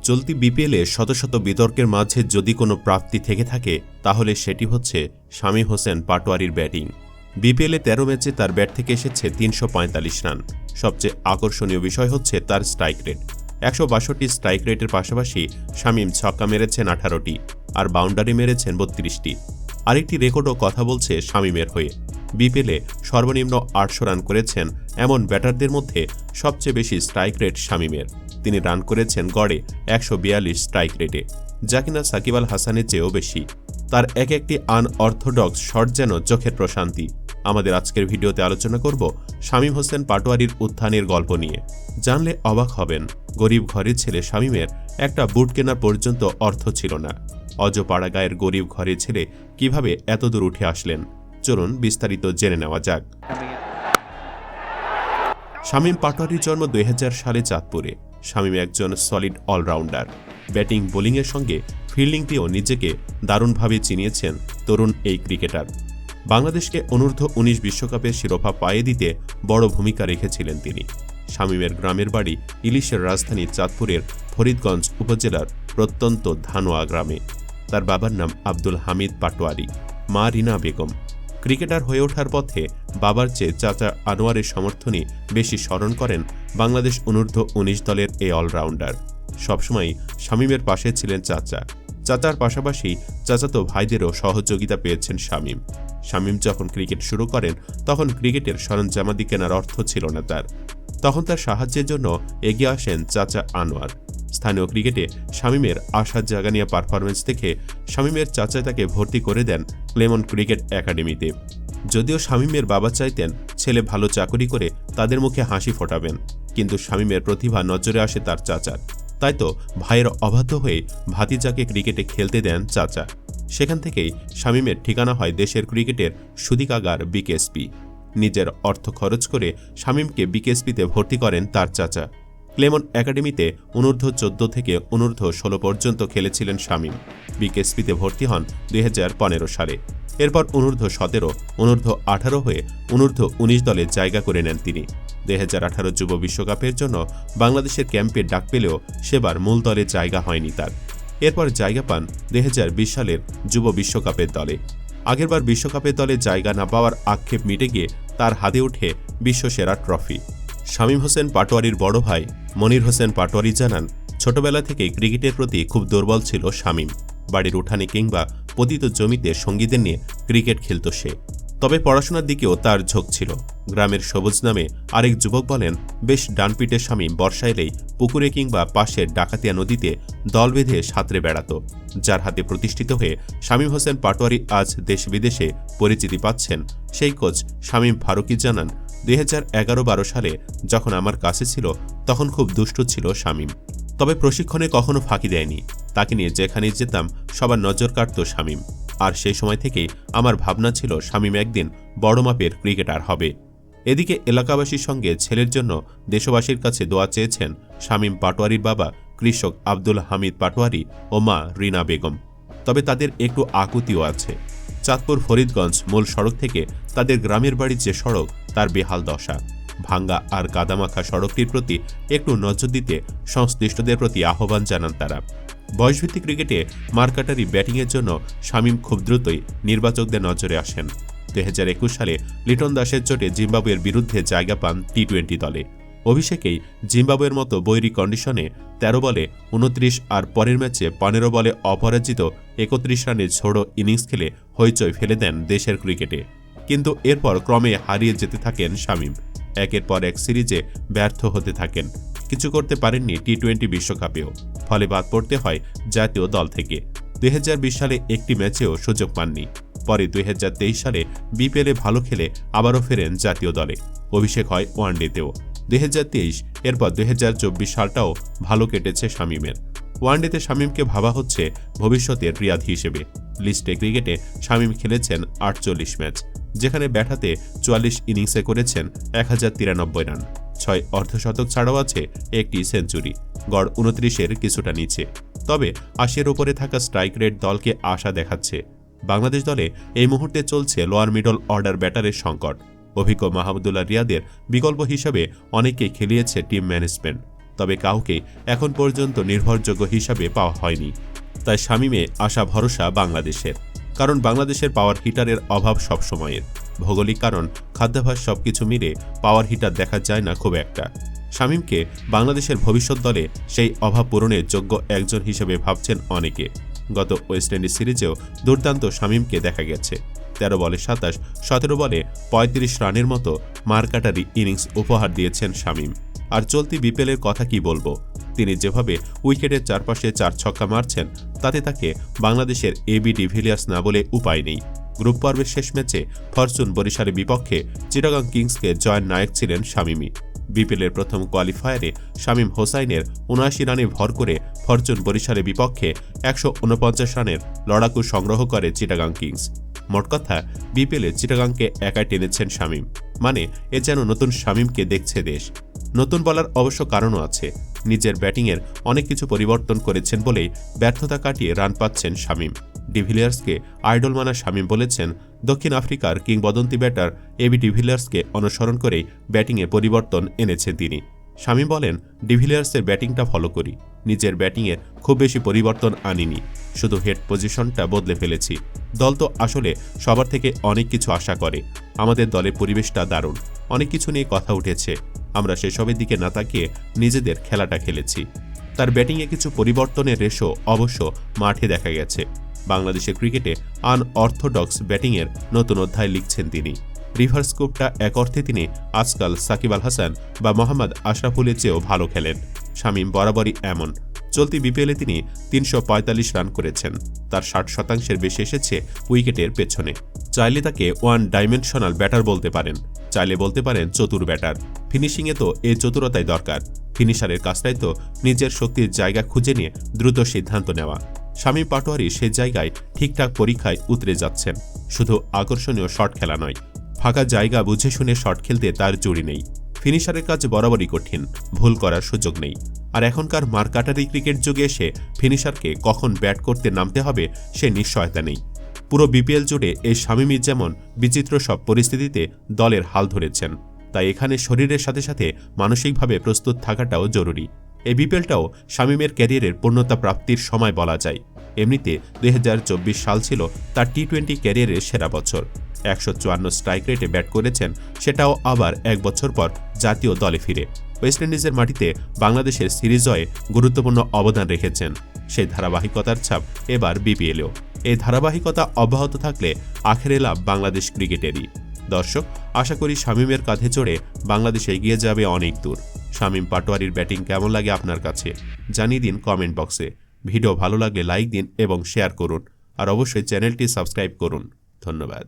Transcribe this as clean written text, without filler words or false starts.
চলতি বিপিএলে শত শত বিতর্কের মাঝে যদি কোনো প্রাপ্তি থেকে থাকে তাহলে সেটি হচ্ছে শামীম হোসেন পাটোয়ারির ব্যাটিং। বিপিএলে ১৩ ম্যাচে তার ব্যাট থেকে এসেছে ৩৪৫ রান। সবচেয়ে আকর্ষণীয় বিষয় হচ্ছে তার স্ট্রাইক রেট। ১৬২ স্ট্রাইক রেটের পাশাপাশি শামীম ছক্কা মেরেছেন ১৮টি আর বাউন্ডারি মেরেছেন ৩২টি। আরেকটি রেকর্ডও কথা বলছে শামীমের হয়ে। বিপিএলে সর্বনিম্ন ৮০০ রান করেছেন এমন ব্যাটারদের মধ্যে সবচেয়ে বেশি স্ট্রাইক রেট শামীমের। তিনি রান করেছেন গড়ে ১৪২ স্ট্রাইক রেটে, যা কিনা সাকিব আল হাসানের চেয়েও বেশি। তার এক একটি আনঅর্থোডক্স শট যেন চোখের প্রশান্তি। আমাদের আজকের ভিডিওতে আলোচনা করব শামীম হোসেন পাটোয়ারির উত্থানের গল্প নিয়ে। জানলে অবাক হবেন, গরিব ঘরের ছেলে শামীমের একটা বুট কেনা পর্যন্ত অর্থ ছিল না। অজপাড়া গায়ের গরিব ঘরের ছেলে কিভাবে এতদূর উঠে আসলেন, চলুন বিস্তারিত জেনে নেওয়া যাক। শামীম পাটোয়ারির জন্ম ২০০০ সালে চাঁদপুরে। শামীম একজন সলিড অলরাউন্ডার। ব্যাটিং বোলিংয়ের সঙ্গে ফিল্ডিংটিও নিজেকে দারুণভাবে চিনিয়েছেন তরুণ এই ক্রিকেটার। বাংলাদেশকে অনূর্ধ্ব ১৯ বিশ্বকাপের শিরোপা পায়ে দিতে বড় ভূমিকা রেখেছিলেন তিনি। শামীমের গ্রামের বাড়ি ইলিশের রাজধানী চাঁদপুরের ফরিদগঞ্জ উপজেলার প্রত্যন্ত ধানোয়া গ্রামে। তার বাবার নাম আব্দুল হামিদ পাটোয়ারি, মা রিনা বেগম। ক্রিকেটার হয়ে ওঠার পথে বাবার চেয়ে চাচা আনোয়ারের সমর্থনই বেশি স্মরণ করেন বাংলাদেশ অনূর্ধ্ব ১৯ দলের এই অলরাউন্ডার। সবসময় শামীমের পাশে ছিলেন চাচা। চাচার পাশাপাশি চাচাতো ভাইদেরও সহযোগিতা পেয়েছেন শামীম। শামীম যখন ক্রিকেট শুরু করেন তখন ক্রিকেটের সরঞ্জামাদি কেনার অর্থ ছিল না তার। তখন তার সাহায্যের জন্য এগিয়ে আসেন চাচা আনোয়ার। স্থানীয় ক্রিকেটে শামীমের আশা জাগানিয়া পারফরমেন্স দেখে শামীমের চাচা তাকে ভর্তি করে দেন ক্লেমন ক্রিকেট একাডেমিতে। যদিও শামীমের বাবা চাইতেন ছেলে ভালো চাকরি করে তাদের মুখে হাসি ফোটাবেন, কিন্তু শামীমের প্রতিভা নজরে আসে তার চাচার। তাই তো ভাইয়ের অবাধ্য হয়ে ভাতিজাকে ক্রিকেটে খেলতে দেন চাচা। সেখান থেকেই শামীমের ঠিকানা হয় দেশের ক্রিকেটের সুদিকাগার বিকেএসপি। নিজের অর্থ খরচ করে শামীমকে বিকেএসপিতে ভর্তি করেন তার চাচা। ক্লেমন একাডেমিতে অনূর্ধ্ব ১৪ থেকে অনূর্ধ্ব ১৬ পর্যন্ত খেলেছিলেন শামীম। বিকেএসপিতে ভর্তি হন ২০১৫ সালে। এরপর অনূর্ধ্ব ১৭, অনূর্ধ্ব ১৮ হয়ে অনূর্ধ্ব ১৯ দলে জায়গা করে নেন তিনি। ২০১৮ যুব বিশ্বকাপের জন্য বাংলাদেশের ক্যাম্পে ডাক পেলেও সেবার মূল দলে জায়গা হয়নি তার। এরপর জায়গা পান ২০২০ সালের যুব বিশ্বকাপের দলে। আগেরবার বিশ্বকাপের দলে জায়গা না পাওয়ার আক্ষেপ মিটে গিয়ে তার হাতে ওঠে বিশ্বসেরা ট্রফি। শামীম হোসেন পাটোয়ারির বড় ভাই মনির হোসেন পাটোয়ারি জানান, ছোটবেলা থেকেই ক্রিকেটের প্রতি খুব দুর্বল ছিল শামীম। বাড়ির উঠানে কিংবা পতিত জমিতে সঙ্গীদের নিয়ে ক্রিকেট খেলত সে। তবে পড়াশোনার দিকেও তার ঝোঁক ছিল। গ্রামের সবুজ নামে আরেক যুবক বলেন, বেশ ডানপিটে শামীম বর্ষা এলেই পুকুরে কিংবা পাশের ডাকাতিয়া নদীতে দল বেঁধে সাঁতরে বেড়াত। যার হাতে প্রতিষ্ঠিত হয়ে শামীম হোসেন পাটোয়ারি আজ দেশ বিদেশে পরিচিতি পাচ্ছেন, সেই কোচ শামীম ফারুকি জানান, ২০১১-১২ সালে যখন আমার কাছে ছিল তখন খুব দুষ্ট ছিল শামীম। তবে প্রশিক্ষণে কখনো ফাঁকি দেয়নি। তাকে নিয়ে যেখানেই যেতাম সবার নজর কাটত শামীম। আর সেই সময় থেকেই আমার ভাবনা ছিল শামীম একদিন বড় মাপের ক্রিকেটার হবে। এদিকে এলাকাবাসীর সঙ্গে ছেলের জন্য দেশবাসীর কাছে দোয়া চেয়েছেন শামীম পাটোয়ারির বাবা কৃষক আব্দুল হামিদ পাটোয়ারি ও মা রিনা বেগম। তবে তাদের একটু আকুতিও আছে। চাঁদপুর ফরিদগঞ্জ মূল সড়ক থেকে তাদের গ্রামের বাড়ির যে সড়ক তার বেহাল দশা। ভাঙ্গা আর কাদামাখা সড়কটির প্রতি একটু নজর দিতে সংশ্লিষ্টদের প্রতি আহ্বান জানান তারা। বয়সভিত্তিক ক্রিকেটে মারকাটারি ব্যাটিংয়ের জন্য শামীম খুব দ্রুতই নির্বাচকদের নজরে আসেন। ২০২১ সালে লিটন দাসের চোটে জিম্বাবুয়ের বিরুদ্ধে জায়গা পান টি-20 দলে। অভিষেকেই জিম্বাবুয়ের মতো বৈরী কন্ডিশনে ১৩ বলে ২৯ আর পরের ম্যাচে ১৫ বলে অপরাজিত ৩১ রানের ঝোড়ো ইনিংস খেলে হইচই ফেলে দেন দেশের ক্রিকেটে। কিন্তু এরপর ক্রমে হারিয়ে যেতে থাকেন শামীম। একের পর এক সিরিজে ব্যর্থ হতে থাকেন। কিছু করতে পারেননি টি-20 বিশ্বকাপেও। ফলে বাদ পড়তে হয় জাতীয় দল থেকে। ২০২০ সালে একটি ম্যাচেও সুযোগ পাননি। পরে ২০২৩ সালে বিপিএলে ভালো খেলে আবারও ফেরেন জাতীয় দলে। অভিষেক হয় ওয়ানডেতেও ২০২৩। এরপর ২০২৪ সালটাও ভালো কেটেছে শামীমের। ওয়ানডেতে শামীমকে ভাবা হচ্ছে ভবিষ্যতের রিয়াদ হিসেবে। লিস্টে ক্রিকেটে শামীম খেলেছেন ৪৮ ম্যাচ, যেখানে ব্যাট হাতে ৪৪ ইনিংসে করেছেন ১০৯৩ রান, ৬ অর্ধশতক ছাড়াও আছে একটি সেঞ্চুরি। গড় ২৯-এর কিছুটা নিচে। তবে ৮০-এর ওপরে থাকা স্ট্রাইক রেট দলকে আশা দেখাচ্ছে। বাংলাদেশ দলে এই মুহূর্তে চলছে লোয়ার মিডল অর্ডার ব্যাটারের সংকট। অভিজ্ঞ মাহমুদুল্লাহ রিয়াদের বিকল্প হিসেবে অনেককে খেলিয়েছে টিম ম্যানেজমেন্ট। তবে কাউকে এখন পর্যন্ত নির্ভরযোগ্য হিসাবে পাওয়া হয়নি। তাই শামীমে আশা ভরসা বাংলাদেশের, কারণ বাংলাদেশের পাওয়ার হিটারের অভাব সবসময়ের। ভৌগোলিক কারণ, খাদ্যাভ্যাস সবকিছু মিলে পাওয়ার হিটার দেখা যায় না খুব একটা। শামীমকে বাংলাদেশের ভবিষ্যৎ দলে সেই অভাব পূরণের যোগ্য একজন হিসেবে ভাবছেন অনেকে। গত ওয়েস্ট ইন্ডিজ সিরিজেও দুর্দান্ত শামীমকে দেখা গেছে। 13 বলে 27, 17 বলে 35 রানের মতো মারকাটারি ইনিংস উপহার দিয়েছেন শামীম। আর চলতি বিপিএলের কথা কি বলবো, তিনি যেভাবে উইকেটের চারপাশে 4 ছক্কা মারছেন, তাতে তাকে বাংলাদেশের এবি ডিভিলিয়ার্স না বলে উপায় নেই। গ্রুপ পর্বের শেষ ম্যাচে ফরচুন বরিশালের বিপক্ষে চিটাগাং কিংসকে জয়ের নায়ক ছিলেন শামীমই। বিপিএলের প্রথম কোয়ালিফায়ারে শামীম হোসাইনের ৭৯ রানে ভর করে ফরচুন বরিশালের বিপক্ষে ১৪৯ রানের লড়াকু সংগ্রহ করে চিটাগাং কিংস। মোট কথা, বিপিএলে চিটাগাংকে একাই টেনেছেন শামীম। মানে এ যেন নতুন শামীমকে দেখছে দেশ। নতুন বলার অবশ্য কারণও আছে। নিজের ব্যাটিংয়ের অনেক কিছু পরিবর্তন করেছেন বলেই ব্যর্থতা কাটিয়ে রান পাচ্ছেন শামীম। ডিভিলিয়ার্সকে আইডল মানা শামীম বলেছেন, দক্ষিণ আফ্রিকার কিংবদন্তি ব্যাটার এবি ডিভিলিয়ার্সকে অনুসরণ করেই ব্যাটিংয়ে পরিবর্তন এনেছেন তিনি। শামীম বলেন, ডিভিলিয়ার্সের ব্যাটিংটা ফলো করি, নিজের ব্যাটিংয়ে খুব বেশি পরিবর্তন আনিনি, শুধু হেড পজিশনটা বদলে ফেলেছি। দল তো আসলে সবার থেকে অনেক কিছু আশা করে। আমাদের দলের পরিবেশটা দারুণ, অনেক কিছু নিয়ে কথা উঠেছে, আমরা সেসবের দিকে না তাকিয়ে নিজেদের খেলাটা খেলেছি। তার ব্যাটিংয়ে কিছু পরিবর্তনের রেশও অবশ্য মাঠে দেখা গেছে। বাংলাদেশের ক্রিকেটে আনঅর্থোডক্স ব্যাটিংয়ের নতুন অধ্যায় লিখছেন তিনি। রিভার্স স্কোপটা এক অর্থে তিনি আজকাল সাকিব আল হাসান বা মোহাম্মদ আশরাফুলের চেয়েও ভালো খেলেন। শামীম বরাবরই এমন। চলতি বিপিএলে তিনি ৩৪৫ রান করেছেন, তার ৬০% বেশি এসেছে উইকেটের পেছনে। চাইলে তাকে ওয়ান ডাইমেনশনাল ব্যাটার বলতে পারেন, চাইলে বলতে পারেন চতুর ব্যাটার। ফিনিশিংয়ে তো এই চতুরতাই দরকার। ফিনিশারের কাজটাই তো নিজের শক্তির জায়গা খুঁজে নিয়ে দ্রুত সিদ্ধান্ত নেওয়া। শামীম পাটোয়ারি সে জায়গায় ঠিকঠাক পরীক্ষায় উতরে যাচ্ছেন। শুধু আকর্ষণীয় শট খেলা নয়, ফাঁকা জায়গা বুঝে শুনে শট খেলতে তার জুড়ি নেই। ফিনিশারের কাজ বরাবরই কঠিন, ভুল করার সুযোগ নেই। আর এখনকার মারকাটারি ক্রিকেট যুগে এসে ফিনিশারকে কখন ব্যাট করতে নামতে হবে সে নিশ্চয়তা নেই। পুরো বিপিএল জুড়ে এই শামীমই যেমন বিচিত্র সব পরিস্থিতিতে দলের হাল ধরেছেন, তাই এখানে শরীরের সাথে সাথে মানসিকভাবে প্রস্তুত থাকাটাও জরুরি। এই বিপিএলটাও শামীমের ক্যারিয়ারের পূর্ণতা প্রাপ্তির সময় বলা যায়। এমনিতে ২০২৪ সাল ছিল তার টি-20 ক্যারিয়ারের সেরা বছর। ১৫৪ স্ট্রাইক রেটে ব্যাট করেছেন, সেটাও আবার ১ বছর পর জাতীয় দলে ফিরে। ওয়েস্ট ইন্ডিজের মাটিতে বাংলাদেশের সিরিজ জয়ে গুরুত্বপূর্ণ অবদান রেখেছেন। সেই ধারাবাহিকতার ছাপ এবার বিপিএলেও। এই ধারাবাহিকতা অব্যাহত থাকলে আখেরে লাভ বাংলাদেশ ক্রিকেটেরই। দর্শক, আশা করি শামীমের কাঁধে চড়ে বাংলাদেশ এগিয়ে যাবে অনেক দূর। শামীম পাটোয়ারির ব্যাটিং কেমন লাগে আপনার কাছে জানিয়ে দিন কমেন্ট বক্সে। ভিডিও ভালো লাগলে লাইক দিন এবং শেয়ার করুন, আর অবশ্যই চ্যানেলটি সাবস্ক্রাইব করুন। ধন্যবাদ।